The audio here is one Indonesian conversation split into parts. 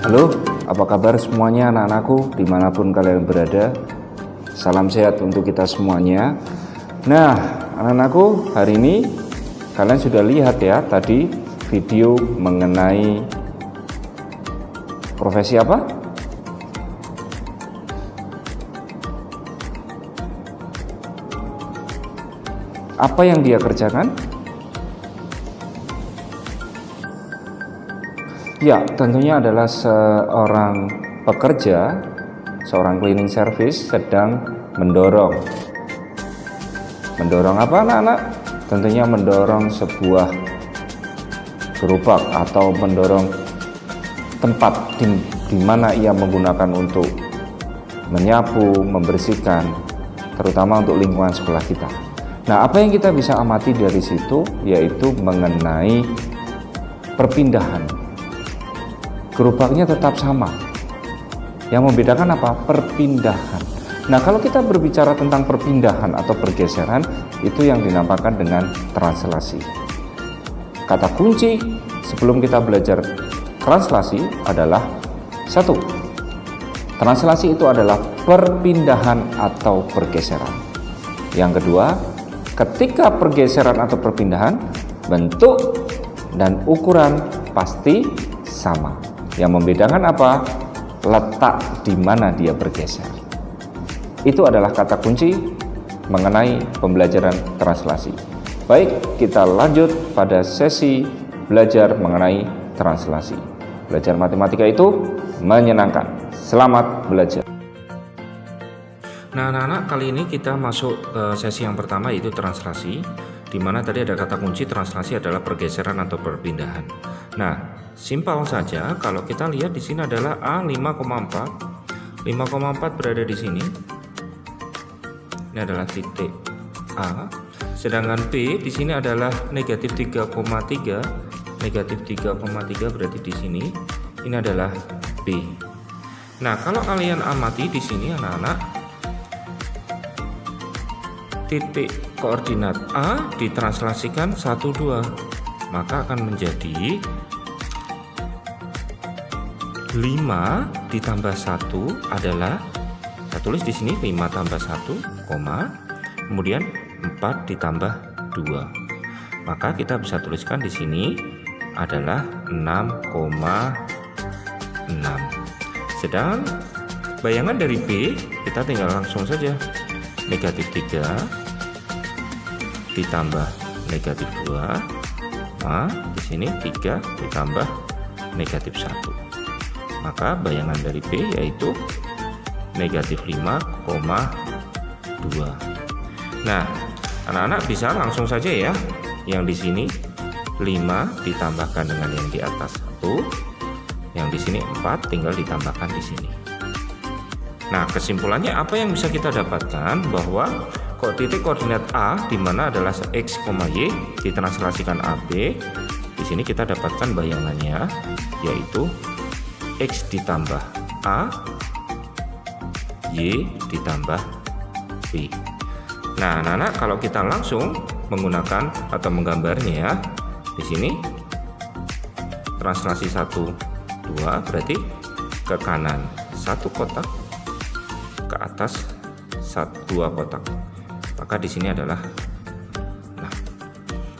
Halo, apa kabar semuanya anak-anakku dimanapun kalian berada? Salam sehat untuk kita semuanya. Nah, anak-anakku, hari ini kalian sudah lihat ya tadi video mengenai profesi apa? Apa yang dia kerjakan? Ya, tentunya adalah seorang pekerja, seorang cleaning service sedang mendorong apa anak-anak? Tentunya mendorong sebuah gerobak atau mendorong tempat di mana ia menggunakan untuk menyapu, membersihkan, terutama untuk lingkungan sekolah kita. Nah, apa yang kita bisa amati dari situ yaitu mengenai perpindahan. Gerobaknya tetap sama. Yang membedakan apa? Perpindahan. Nah, kalau kita berbicara tentang perpindahan atau pergeseran, itu yang dinamakan dengan translasi. Kata kunci sebelum kita belajar translasi adalah satu. Translasi itu adalah perpindahan atau pergeseran. Yang kedua, ketika pergeseran atau perpindahan, bentuk dan ukuran pasti sama. Yang membedakan apa? Letak di mana dia bergeser. Itu adalah kata kunci mengenai pembelajaran translasi. Baik, kita lanjut pada sesi belajar mengenai translasi. Belajar matematika itu menyenangkan. Selamat belajar. Nah, anak-anak, kali ini kita masuk ke sesi yang pertama yaitu translasi, di mana tadi ada kata kunci translasi adalah pergeseran atau perpindahan. Nah, simpel saja kalau kita lihat di sini adalah A 5,4. 5,4 berada di sini. Ini adalah titik A. Sedangkan B di sini adalah negatif 3,3. Negatif 3,3 berarti di sini. Ini adalah B. Nah, kalau kalian amati di sini anak-anak, titik koordinat A ditranslasikan 1, 2, maka akan menjadi 5 ditambah 1 adalah, saya tulis di sini 5 tambah 1, kemudian 4 ditambah 2. Maka kita bisa tuliskan di sini adalah 6,6. Sedang bayangan dari B kita tinggal langsung saja. Negatif 3 ditambah negatif 2, nah di sini 3 ditambah negatif 1, maka bayangan dari B yaitu negatif 5,2. Nah, anak-anak bisa langsung saja ya, yang di sini 5 ditambahkan dengan yang di atas 1, yang di sini 4 tinggal ditambahkan di sini. Nah, kesimpulannya apa yang bisa kita dapatkan bahwa titik koordinat A di mana adalah X, Y ditranslasikan AB. Di sini kita dapatkan bayangannya yaitu X ditambah A, Y ditambah B. Nah, anak-anak, kalau kita langsung menggunakan atau menggambarnya ya, di sini translasi 1, 2 berarti ke kanan 1 kotak, ke atas 2 kotak. Maka di sini adalah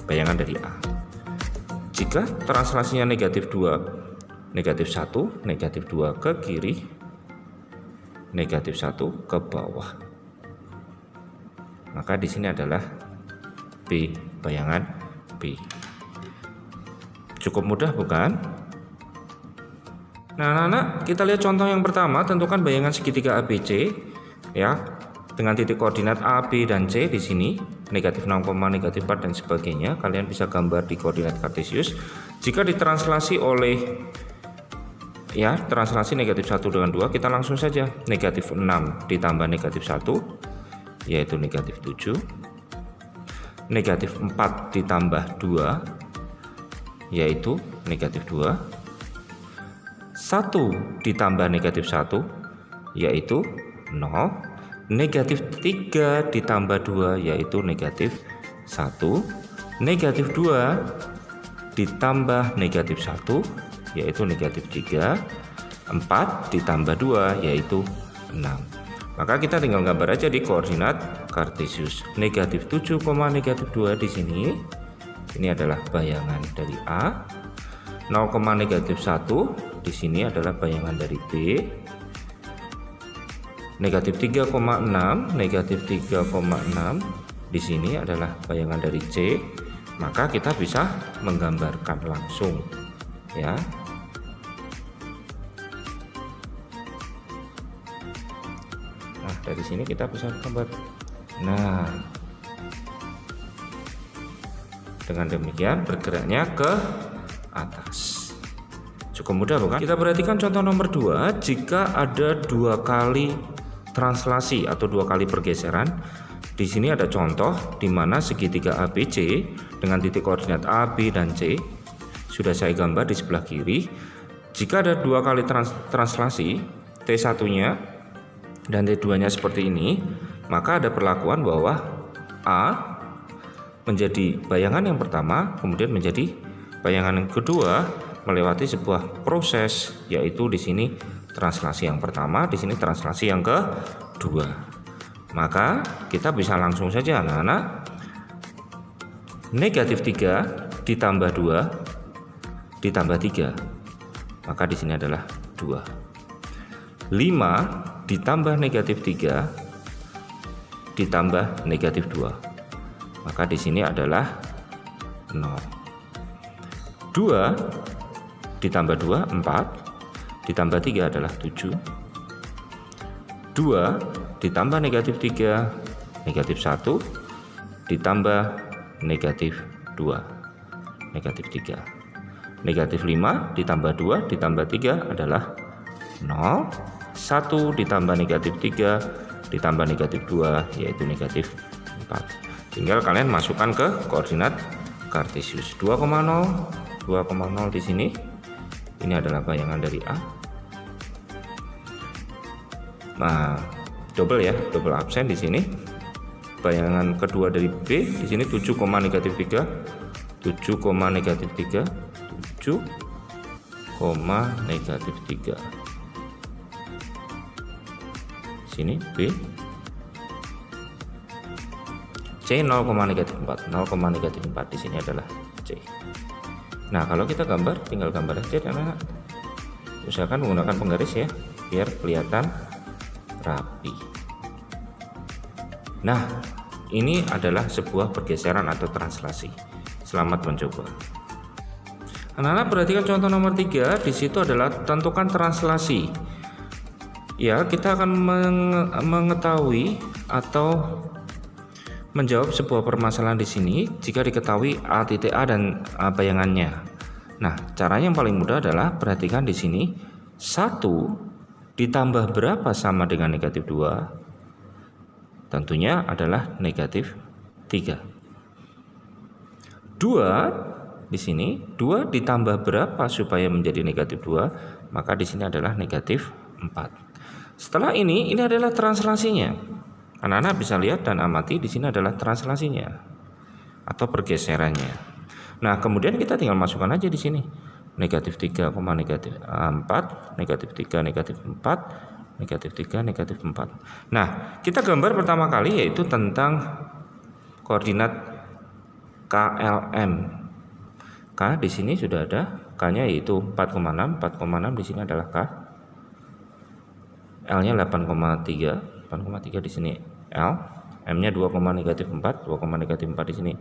bayangan dari A. Jika translasinya negatif 2, negatif 1, negatif 2 ke kiri, negatif 1 ke bawah. Maka di sini adalah B, bayangan B. Cukup mudah bukan? Nah, anak-anak, kita lihat contoh yang pertama. Tentukan bayangan segitiga ABC ya, dengan titik koordinat A, B, dan C di sini negatif 6, negatif 4 dan sebagainya. Kalian bisa gambar di koordinat kartesius. Jika ditranslasi oleh ya, translasi negatif 1 dengan 2, kita langsung saja negatif 6 ditambah negatif 1 yaitu negatif 7. Negatif 4 ditambah 2 yaitu negatif 2. 1 ditambah negatif 1 yaitu 0. Negatif 3 ditambah 2 yaitu negatif 1. Negatif 2 ditambah negatif 1 yaitu negatif 3. 4 ditambah 2 yaitu 6. Maka kita tinggal gambar aja di koordinat Kartesius. Negatif 7, negatif 2 di sini. Ini adalah bayangan dari A. 0, negatif 1 di sini adalah bayangan dari B. Negatif 3,6, negatif 3,6 di sini adalah bayangan dari C. Maka kita bisa menggambarkan langsung, ya. Nah, dari sini kita bisa gambar. Nah, dengan demikian bergeraknya ke atas. Cukup mudah bukan? Kita perhatikan contoh nomor 2. Jika ada 2 kali translasi atau 2 kali pergeseran, di sini ada contoh di mana segitiga ABC dengan titik koordinat A, B, dan C sudah saya gambar di sebelah kiri. Jika ada 2 kali translasi, T1-nya dan T2-nya seperti ini, maka ada perlakuan bahwa A menjadi bayangan yang pertama, kemudian menjadi bayangan yang kedua melewati sebuah proses, yaitu di sini translasi yang pertama, di sini translasi yang kedua. Maka kita bisa langsung saja anak-anak, negatif 3 ditambah 2 ditambah 3, maka di sini adalah 2. 5 ditambah negatif 3 ditambah negatif 2, maka di sini adalah 0. 2 ditambah 2, 4 ditambah 3 adalah 7. 2 ditambah negatif 3, negatif 1 ditambah negatif 2, negatif 3. Negatif 5 ditambah 2 ditambah 3 adalah 0. 1 ditambah negatif 3 ditambah negatif 2 yaitu negatif 4. Tinggal kalian masukkan ke koordinat Kartesius. 2,0 di sini. Ini adalah bayangan dari A. Nah, double ya, double absen di sini. Bayangan kedua dari B di sini 7, negatif 3, 7, negatif 3, 7, negatif 3. Sini B. C 0, negatif 4, 0, negatif 4 di sini adalah C. Nah, kalau kita gambar, tinggal gambar aja anak-anak. Usahakan menggunakan penggaris ya, biar kelihatan rapi. Nah, ini adalah sebuah pergeseran atau translasi. Selamat mencoba. Anak-anak perhatikan contoh nomor 3. Di situ adalah tentukan translasi. Ya, kita akan mengetahui atau menjawab sebuah permasalahan di sini jika diketahui A titik A dan bayangannya. Nah, caranya yang paling mudah adalah perhatikan di sini 1 ditambah berapa sama dengan negatif 2? Tentunya adalah negatif 3. 2 di sini 2 ditambah berapa supaya menjadi negatif 2? Maka di sini adalah negatif 4. Setelah ini adalah translasinya. Anak-anak bisa lihat dan amati di sini adalah translasinya atau pergeserannya. Nah, kemudian kita tinggal masukkan aja di sini. Negatif 3, negatif 4, negatif 3, negatif 4, negatif 3, negatif 4. Nah, kita gambar pertama kali yaitu tentang koordinat KLM. K di sini sudah ada, K-nya yaitu 4,6, 4,6 di sini adalah K. L-nya 8,3 di sini L, M-nya 2, negatif 4, 2, negatif 4 di sini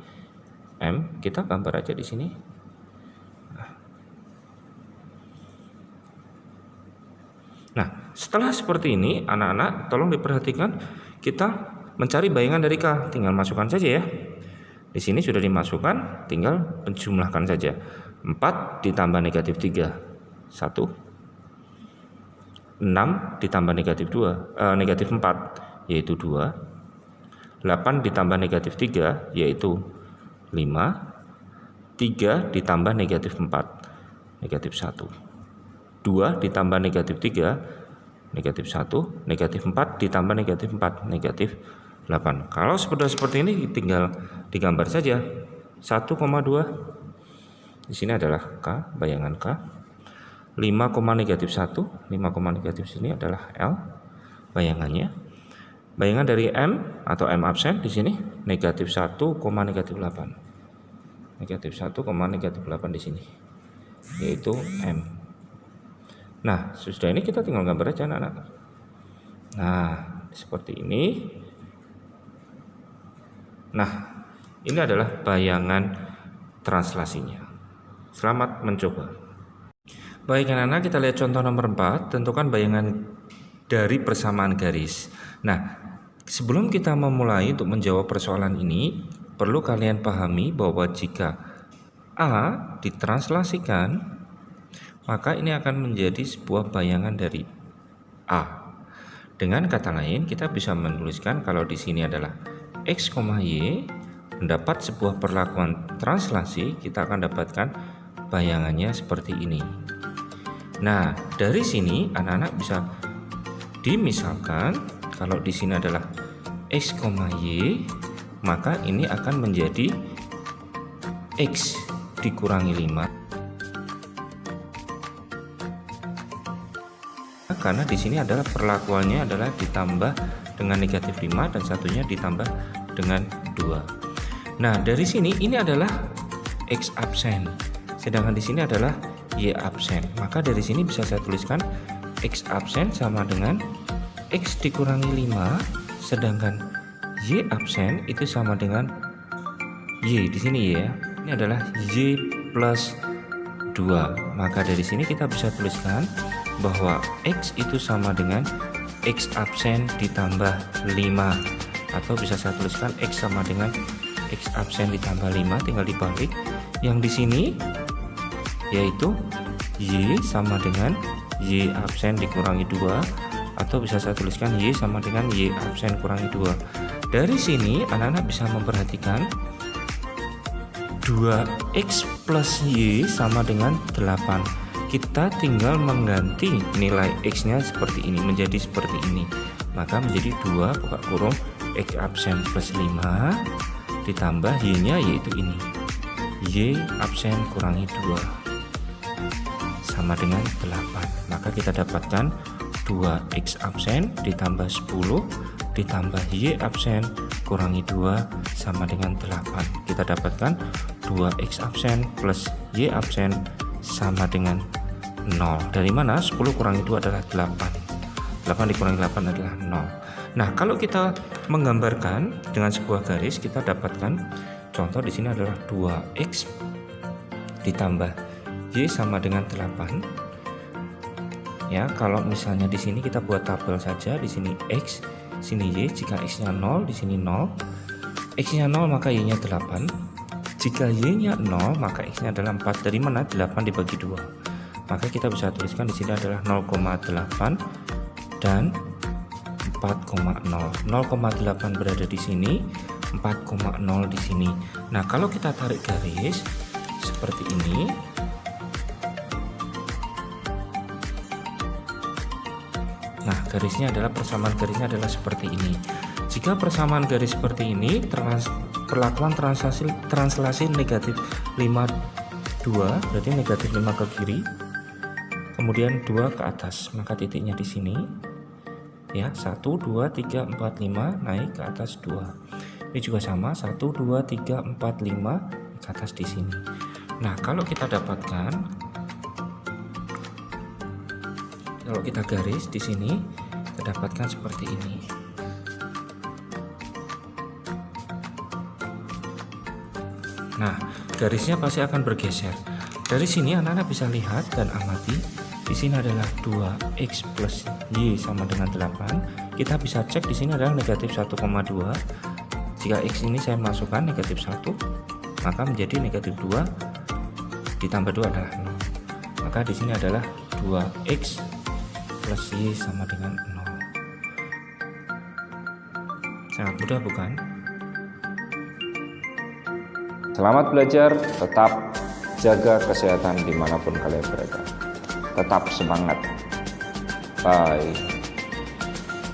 M. Kita gambar aja di sini. Nah, setelah seperti ini, anak-anak tolong diperhatikan, kita mencari bayangan dari K. Tinggal masukkan saja ya. Di sini sudah dimasukkan, tinggal penjumlahkan saja. 4 ditambah negatif 3, 1. 6 ditambah negatif negatif 4 yaitu 2. 8 ditambah negatif 3 yaitu 5. 3 ditambah negatif 4 negatif 1. 2 ditambah negatif 3 negatif 1. Negatif 4 ditambah negatif 4 negatif 8. Kalau seperti ini tinggal digambar saja 1,2. Di sini adalah K, bayangan K. 5,-1, 5, negatif sini adalah L bayangannya. Bayangan dari M atau M absen di sini negatif 1, negatif 8. Negatif 1, negatif 8 di sini, yaitu M. Nah, sudah ini kita tinggal gambar aja anak-anak. Nah, seperti ini. Nah, ini adalah bayangan translasinya. Selamat mencoba. Baik anak-anak, kita lihat contoh nomor 4. Tentukan bayangan dari persamaan garis. Nah, sebelum kita memulai untuk menjawab persoalan ini, perlu kalian pahami bahwa jika A ditranslasikan, maka ini akan menjadi sebuah bayangan dari A. Dengan kata lain, kita bisa menuliskan kalau di sini adalah X, Y, mendapat sebuah perlakuan translasi, kita akan dapatkan bayangannya seperti ini. Nah, dari sini anak-anak bisa dimisalkan kalau di sini adalah X, Y, maka ini akan menjadi X dikurangi 5. Karena di sini adalah perlakuannya adalah ditambah dengan negatif 5 dan satunya ditambah dengan 2. Nah, dari sini ini adalah X absen, sedangkan di sini adalah Y absen. Maka dari sini bisa saya tuliskan X absen sama dengan X dikurangi 5, sedangkan Y absen itu sama dengan Y di sini ya. Ini adalah Y plus 2. Maka dari sini kita bisa tuliskan bahwa X itu sama dengan X absen ditambah 5, atau bisa saya tuliskan X sama dengan X absen ditambah 5, tinggal dibalik. Yang di sini yaitu Y sama dengan Y absen dikurangi 2, atau bisa saya tuliskan Y sama dengan Y absen kurangi 2. Dari sini anak-anak bisa memperhatikan 2X plus Y sama dengan 8. Kita tinggal mengganti nilai X-nya seperti ini menjadi seperti ini. Maka menjadi 2 buka kurung X absen plus 5 ditambah Y-nya yaitu ini. Y absen kurangi 2 sama dengan 8. Maka kita dapatkan 2X absen ditambah 10 ditambah Y absen kurangi 2 sama dengan 8. Kita dapatkan 2X absen plus Y absen sama dengan 0. Dari mana? 10 kurangi 2 adalah 8. 8 dikurangi 8 adalah 0. Nah, kalau kita menggambarkan dengan sebuah garis, kita dapatkan contoh di sini adalah 2X ditambah Y sama dengan 8. Ya, kalau misalnya di sini kita buat tabel saja, di sini X, sini Y. Jika X-nya 0, di sini 0. X-nya 0 maka Y-nya 8. Jika Y-nya 0 maka X-nya adalah 4. Dari mana? 8 dibagi 2. Maka kita bisa tuliskan di sini adalah 0,8 dan 4,0. 0,8 berada di sini, 4,0 di sini. Nah, kalau kita tarik garis seperti ini, nah garisnya adalah persamaan garisnya adalah seperti ini. Jika persamaan garis seperti ini, perlakuan translasi negatif 5 2, berarti negatif 5 ke kiri, kemudian 2 ke atas, maka titiknya di sini ya, 1 2 3 4 5 naik ke atas 2. Ini juga sama, 1 2 3 4 5 ke atas di sini. Nah, kalau kita dapatkan, kalau kita garis di sini, kita dapatkan seperti ini. Nah, garisnya pasti akan bergeser. Dari sini anak-anak bisa lihat dan amati. Di sini adalah 2X plus Y sama dengan 8. Kita bisa cek di sini adalah negatif 1,2. Jika X ini saya masukkan negatif 1, maka menjadi negatif 2 ditambah 2 adalah 0. Maka di sini adalah 2X plus Y sama dengan 0. Sangat mudah bukan? Selamat belajar, tetap jaga kesehatan dimanapun kalian berada. Tetap semangat. Bye.